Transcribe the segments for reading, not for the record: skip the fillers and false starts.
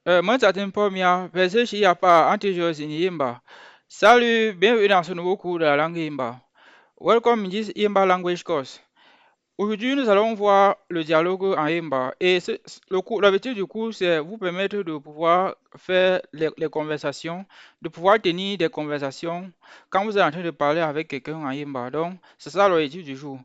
Moi, j'attends pas mia, parce que s'il n'y a pas anti-joueurs in Yimba. Salut, bienvenue dans ce nouveau cours de la langue Yimba. Welcome in this Yimba language course. Aujourd'hui, nous allons voir le dialogue en Yimba. Et l'objectif du cours, c'est vous permettre de pouvoir faire les conversations, de pouvoir tenir des conversations quand vous êtes en train de parler avec quelqu'un en Yimba. Donc, c'est ça l'objectif du jour.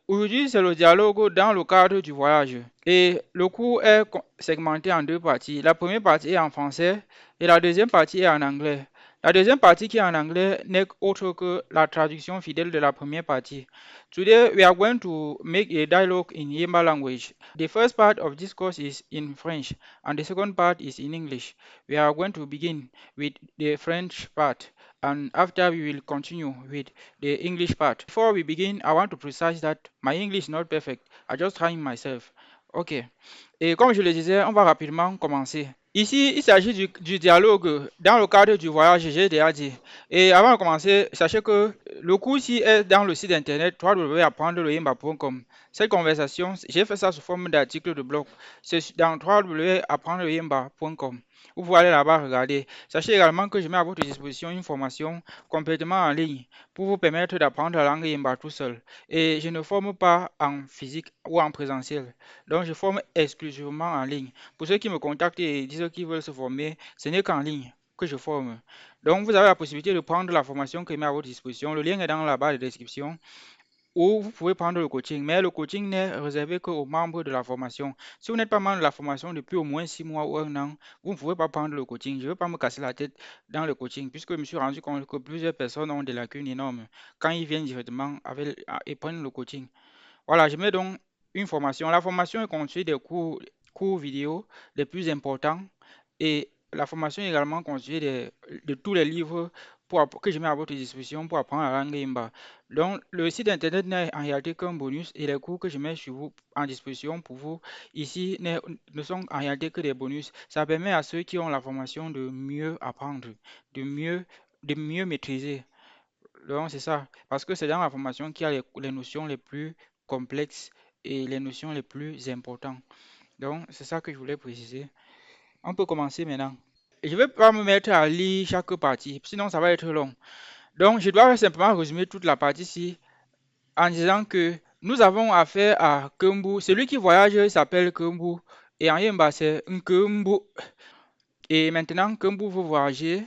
Aujourd'hui, c'est le dialogue dans le cadre du voyage. Et le cours est segmenté en deux parties. La première partie est en français et la deuxième partie est en anglais. La deuxième partie qui est en anglais n'est autre que la traduction fidèle de la première partie. Today we are going to make a dialogue in Yemba language. The first part of this course is in French and the second part is in English. We are going to begin with the French part and after we will continue with the English part. Before we begin, I want to precise that my English is not perfect. I just trying myself. Ok. Et comme je le disais, on va rapidement commencer. Ici, il s'agit du dialogue dans le cadre du voyage, j'ai déjà dit. Et avant de commencer, sachez que le cours ici est dans le site internet www.apprendreyemba.com. Cette conversation, j'ai fait ça sous forme d'article de blog. C'est dans www.apprendreyemba.com. Vous pouvez aller là-bas regarder. Sachez également que je mets à votre disposition une formation complètement en ligne pour vous permettre d'apprendre la langue Yemba tout seul. Et je ne forme pas en physique ou en présentiel. Donc, je forme exclusivement en ligne. Pour ceux qui me contactent et disent qu'ils veulent se former, ce n'est qu'en ligne que je forme. Donc, vous avez la possibilité de prendre la formation que je mets à votre disposition. Le lien est dans la barre de description ou vous pouvez prendre le coaching. Mais le coaching n'est réservé qu'aux membres de la formation. Si vous n'êtes pas membre de la formation depuis au moins 6 mois ou un an, vous ne pouvez pas prendre le coaching. Je ne veux pas me casser la tête dans le coaching puisque je me suis rendu compte que plusieurs personnes ont des lacunes énormes quand ils viennent directement et prennent le coaching. Voilà, je mets donc une formation. La formation est constituée des cours vidéo les plus importants et la formation est également constituée de tous les livres que je mets à votre disposition pour apprendre la langue Imba. Donc, le site internet n'est en réalité qu'un bonus et les cours que je mets sur vous en disposition pour vous ici ne sont en réalité que des bonus. Ça permet à ceux qui ont la formation de mieux apprendre, de mieux, de mieux maîtriser. Donc, c'est ça. Parce que c'est dans la formation qu'il y a les notions les plus complexes et les notions les plus importantes. Donc, c'est ça que je voulais préciser. On peut commencer maintenant. Je ne vais pas me mettre à lire chaque partie, sinon ça va être long. Donc, je dois simplement résumer toute la partie-ci en disant que nous avons affaire à Kumbu. Celui qui voyage il s'appelle Kumbu. Et en Yemba, c'est Nkumbu. Et maintenant, Kumbu veut voyager,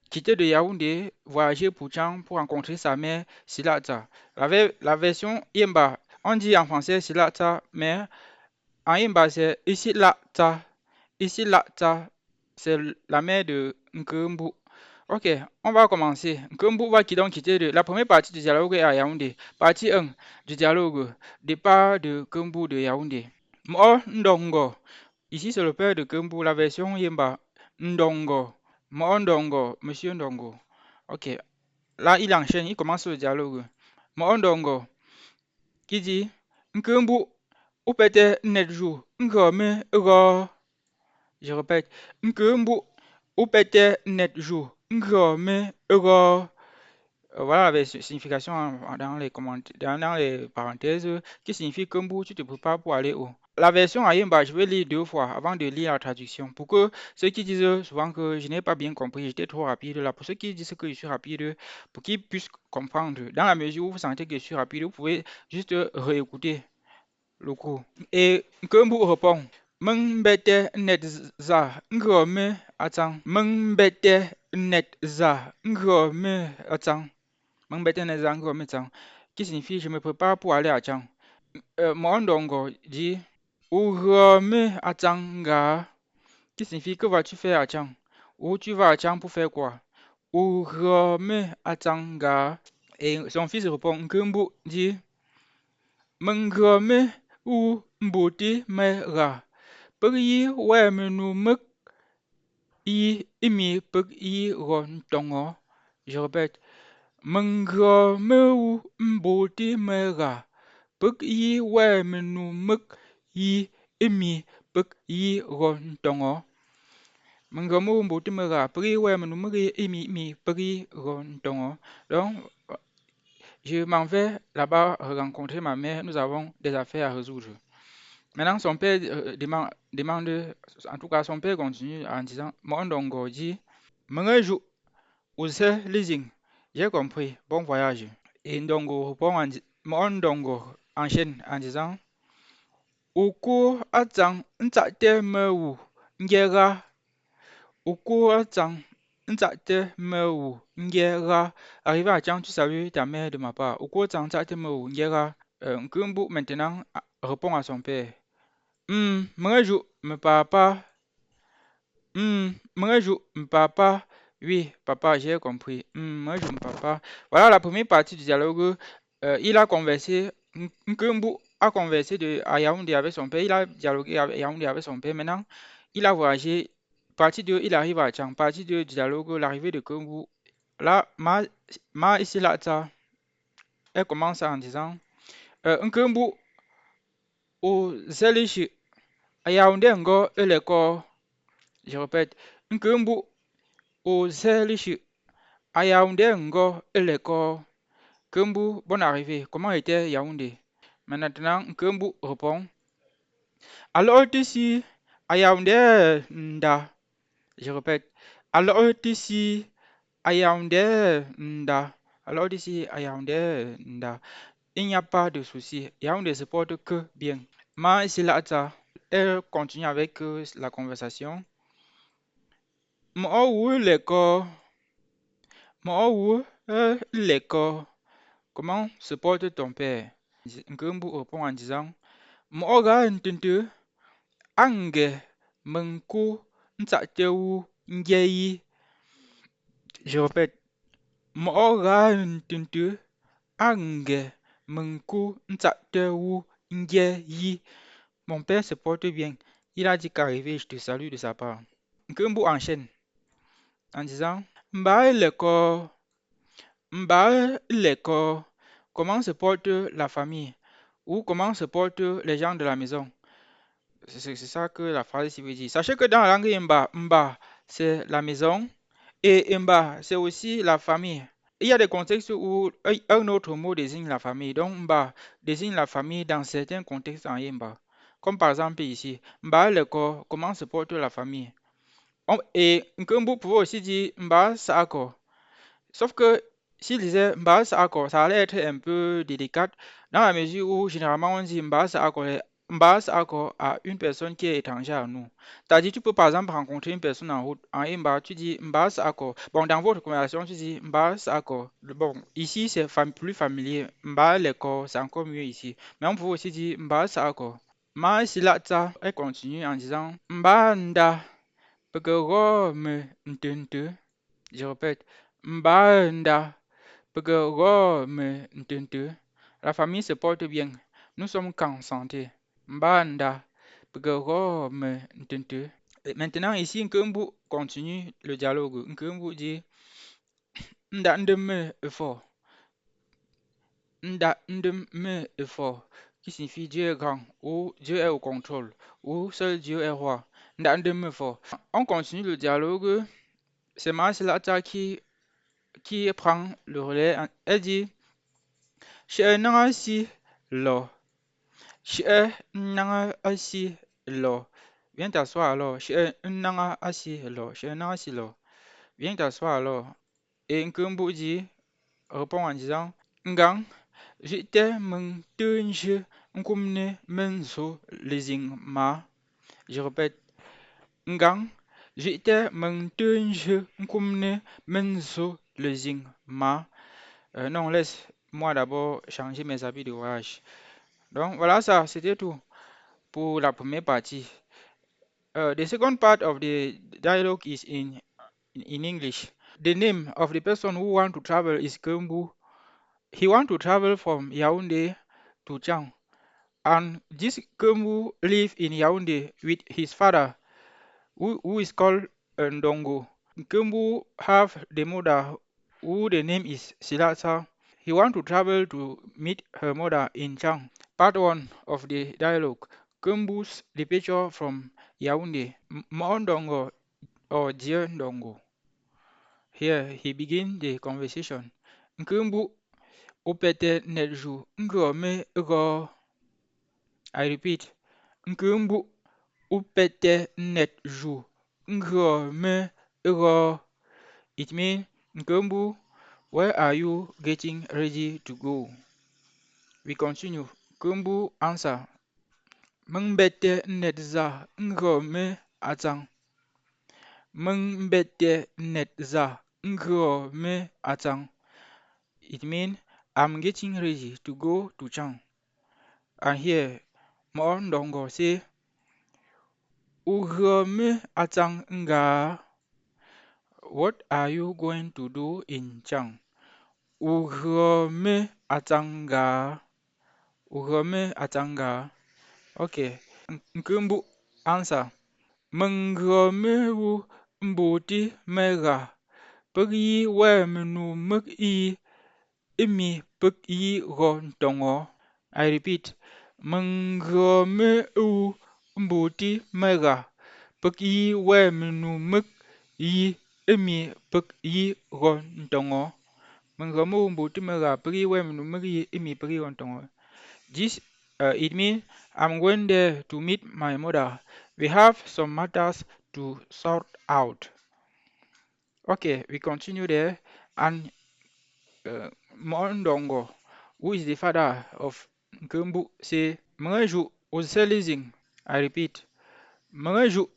quitter de Yaoundé, voyager pour Tchang pour rencontrer sa mère Silata. La version Yemba, on dit en français Silata, mais en Yemba, c'est Isilata. Isilata, c'est la mère de Nkumbu. Ok, on va commencer. Nkumbu va donc quitter la première partie du dialogue est à Yaoundé. Partie 1 du dialogue. Départ de Nkumbu de Yaoundé. Mo Ndongo. Ici, c'est le père de Kumbu, la version Yemba. Ndongo. Mo Ndongo. Monsieur Ndongo. Ok. Là, il enchaîne, il commence le dialogue. Mo Ndongo qui dit Nkumbu, ou peut-être net jour. Nkome, ego. Je répète. Nkumbu, ou peut-être net jour. Nkome, ego. Voilà la signification dans les commentaires, dans les parenthèses qui signifie Kumbu, tu te prépares pour aller où? La version Ayemba, je vais lire deux fois avant de lire la traduction. Pour que ceux qui disent souvent que je n'ai pas bien compris, j'étais trop rapide là, pour ceux qui disent que je suis rapide, pour qu'ils puissent comprendre. Dans la mesure où vous sentez que je suis rapide, vous pouvez juste réécouter le cours. Et Kumbu répond. Mengbete net za ngome atang. Mengbete net za ngome atang. Mengbete net za ngome atang. Qui signifie je me prépare pour aller à Chang. Mondongo dit Urome Atanga, qui signifie que vas-tu faire à Chang? Ou tu vas à Chang pour faire quoi? Urome Atanga. Et son fils répond Nkembu dit Mengome ou Mbuti Mera. Peri Wemenu Mek I Imi Pek I Ron Tongo. Je répète Mengome ou Mbuti Mera. Pek I Wemenu Mek I Imi Pek I Ron Tongo. Mengamu Mbuti Mera. Peri Wemenu Mek I Imi Pek I Ron Tongo. Donc, je m'en vais là-bas rencontrer ma mère. Nous avons des affaires à résoudre. Maintenant, son père demande, en tout cas, son père continue en disant, mon dongo dit, Mengaju, use leasing. J'ai compris, bon voyage. Et Ndongo répond mon dongo enchaîne en disant, Uku atang ntate mewu, ngera, uku atang ntate mewu, ngera. Arrivé à Tchang, tu salues ta mère de ma part. Uku atang ntate mewu, ngera. Nkumbu maintenant répond à son père. Mengaju, me papa. Mengaju, me papa. Oui, papa, j'ai compris. Mengaju, me papa. Voilà la première partie du dialogue. Il a conversé. Nkumbu a conversé à Yaoundé avec son père. Il a dialogué avec Yaoundé avec son père. Maintenant, il a voyagé. Partie 2, il arrive à Tchang. Partie 2 du dialogue, l'arrivée de Nkumbu. Là, ici, là, ça, elle commence en disant Nkumbu, au Zelishi, à Yaoundé, ngo, eleko. Je répète, Nkumbu Ozelishi à Yaoundé ngo Eleko. Kumbu, bonne arrivée. Comment était Yaoundé? Maintenant, Kumbu répond. Alors ici à Yaoundé nda. Je répète. Alors ici à Yaoundé nda. Alors ici à Yaoundé nda. Il n'y a pas de souci. Yaoundé se porte que bien. Ma ici là, elle continue avec la conversation. Mo wu leko. Mo leko. Comment se porte ton père? Nkumbu répond en disant Moga ntuntu ange menku ntatewu ngeyi. Je répète Moga ntuntu ange menku ntatewu ngeyi. Mon père se porte bien. Il a dit qu'arrivé, je te salue de sa part. Nkumbu enchaîne en disant Mba leko. Mba leko. Comment se porte la famille? Ou comment se portent les gens de la maison? C'est ça que la phrase ici veut dire. Sachez que dans la langue Mba, Mba, c'est la maison et Mba, c'est aussi la famille. Il y a des contextes où un autre mot désigne la famille. Donc Mba désigne la famille dans certains contextes en Yemba. Comme par exemple ici, Mba le corps, comment se porte la famille? Et Nkumbu pouvait aussi dire Mba Saako. Sauf que s'il disait Mbas Akko, ça allait être un peu délicat dans la mesure où généralement on dit Mbas Akko à une personne qui est étrangère à nous. C'est-à-dire, tu peux par exemple rencontrer une personne en route, en Imba, tu dis Mbas Akko. Bon, dans votre conversation, tu dis Mbas Akko. Bon, ici c'est plus familier. Mba Leko, c'est encore mieux ici. Mais on peut aussi dire Mbas Akko. Ma Silata, elle continue en disant Mba Nda, Pekero me Ntuntu. Je répète, Mbanda, me Ntuntu. La famille se porte bien. Nous sommes qu'en santé. Mbanda, me Ntuntu. Et maintenant, ici, Nkumbu continue le dialogue. Nkumbu dit Nda ndeme effort. Nda ndeme effort. Qui signifie Dieu est grand, ou Dieu est au contrôle, ou seul Dieu est roi. Nda ndeme effort. On continue le dialogue. C'est Marcelata qui prend le relais. Elle dit Chez Nangasi Lo. Chez Nangasi Lo. Viens t'asseoir alors. Chez Nangasi Lo. Chez Nangasi Lo. Viens t'asseoir alors. Et Nkumbu dit, répond en disant Ngang, j'étais mon tunje nkumne menso leasing ma. Je répète Ngang, j'étais mon tunje nkumne menso leasing ma. Non, laisse-moi d'abord changer mes habits de voyage. Donc voilà ça, c'était tout pour la première partie. The second part of the dialogue is in English. The name of the person who want to travel is Kumbu. He want to travel from Yaoundé to Chang. And this Kumbu live in Yaoundé with his father, who is called Ndongo. Kumbu have the mother who the name is Silasa. He want to travel to meet her mother in Chang. Part 1 of the dialogue. Kumbu's departure from Yaoundé. Mondongo or Dieu Ndongo. Here he begins the conversation. Nkumbu opete nelju ngome go. I repeat. Nkembu upete net ju. Ngho me ego. It means Nkembu, where are you getting ready to go? We continue. Nkembu answer. Mengbete net za ngho me atang. Mengbete net za ngho me atang. It means I'm getting ready to go to Chang. And here, Mo Ndongo say, Ugame atang nga. What are you going to do in Chang? Ugame atanga. Ugame atanga. Okay. Nkembu answer. Mengame wu mbuti mega. Pegi we menu mek I imi pek I gon tongo. I repeat. Mengame wu mbuti mega. Pegi we menu mek I imi pek I gon tongo. Mengame wu mbuti mega. Pegi we menu mek I imi pek I gon tongo. This it means I'm going there to meet my mother. We have some matters to sort out. Okay, we continue there. And Mondongo, who is the father of Nkembu, say, Mwenju Oselizing. I repeat, Mwenju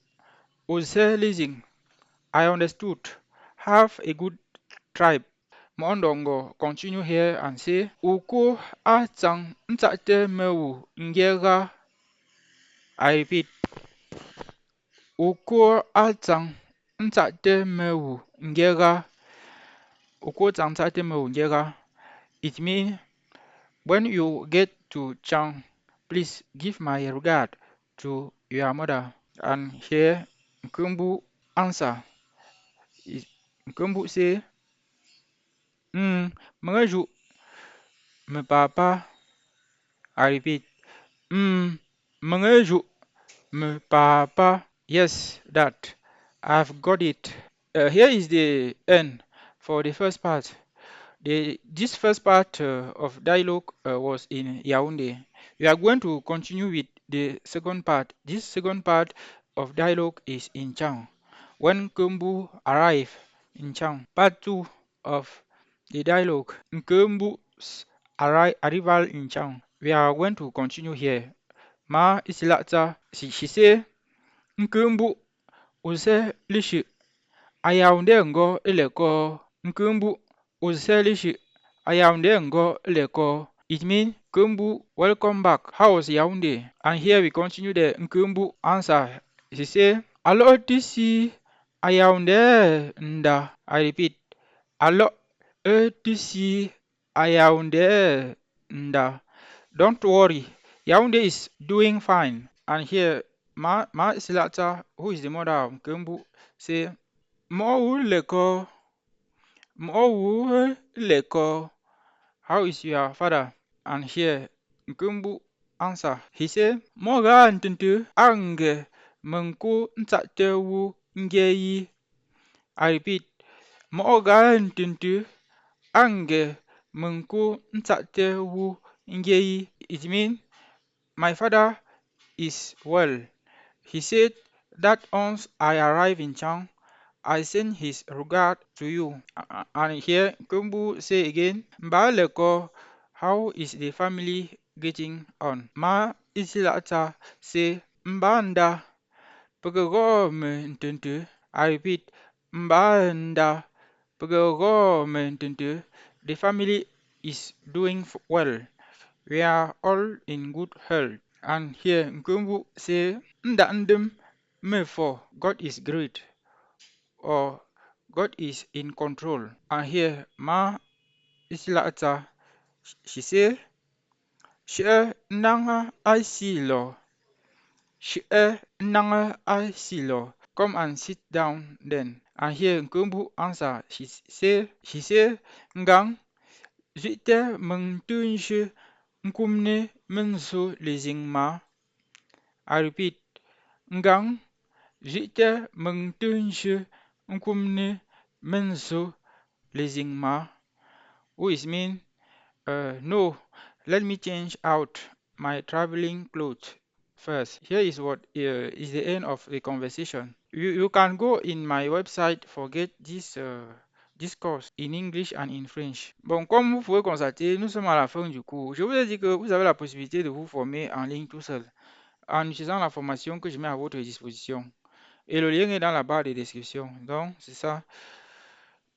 Oselizing. I understood. Have a good tribe. Mondongo continue here and say, Uko atang ntate mewu ngega. I repeat, Uko atang ntate mewu ngega. Uko atang ntate mewu ngega. It means when you get to Chang, please give my regard to your mother. And here, Nkembu answer. Nkembu say, Mengeju, me papa. I repeat, Mengeju, me papa. Yes, that. I've got it. Here is the end for the first part. This first part of dialogue was in Yaoundé. We are going to continue with the second part. This second part of dialogue is in Chang. When Kumbu arrived in Chang, part 2 of the dialogue, Nkumbu's arrival in Chang. We are going to continue here. Ma Isilata, she say, Nkumbu use lishi Ayaoundé ngo ileko. Nkumbu Uzelishi Ayaoundé ngo leko. It means Kumbu, welcome back. How was Yaoundé? And here we continue the Nkumbu answer. He say, Allo tisi Ayaoundé nda. I repeat, Allo tisi Ayaoundé nda. Don't worry, Yaoundé is doing fine. And here, Ma Silata, who is the mother of Nkumbu, say, Mo leko. Mowu Leko, how is your father? And here Nkumbu answer. He said, Moga ntuntu ange menku ntatewu ngeyi. I repeat, Moga ntuntu ange menku ntatewu ngeyi. It means my father is well. He said that once I arrive in Chang, I send his regard to you. And here Kumbu say again, Mbaleko, how is the family getting on? Ma Isilata say, Mbanda, Pagego me ntuntu. I repeat, Mbanda, Pagego me ntuntu. The family is doing well. We are all in good health. And here Nkumbu say, Nda ndem me for God is great, or God is in control. And here, Ma Islata, she say, she nanga I see law. She nanga I see law. Come and sit down then. And here, Nkumbu answer. She say, Ngang, zite meng tunshi nkumne mensu lezing ma. I repeat, Ngang, zite meng tunshi nkumne mensu lezing ma. Who is mean? No, let me change out my traveling clothes first. Here is what is the end of the conversation. You can go in my website for get this course in English and in French. Bon, comme vous pouvez constater, nous sommes à la fin du cours. Je vous ai dit que vous avez la possibilité de vous former en ligne tout seul en utilisant la formation que je mets à votre disposition. Et le lien est dans la barre de description. Donc, c'est ça.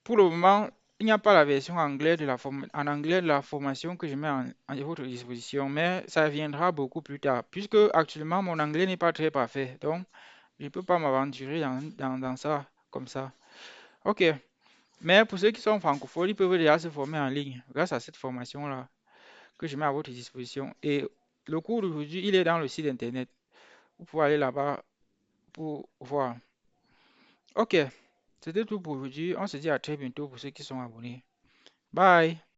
Pour le moment, il n'y a pas la version anglaise en anglais de la formation que je mets à votre disposition, mais ça viendra beaucoup plus tard, puisque actuellement mon anglais n'est pas très parfait. Donc, je ne peux pas m'aventurer dans ça comme ça. Ok. Mais pour ceux qui sont francophones, ils peuvent déjà se former en ligne grâce à cette formation-là que je mets à votre disposition. Et le cours d'aujourd'hui, il est dans le site internet. Vous pouvez aller là-bas pour voir. Ok, c'était tout pour aujourd'hui. On se dit à très bientôt pour ceux qui sont abonnés. Bye.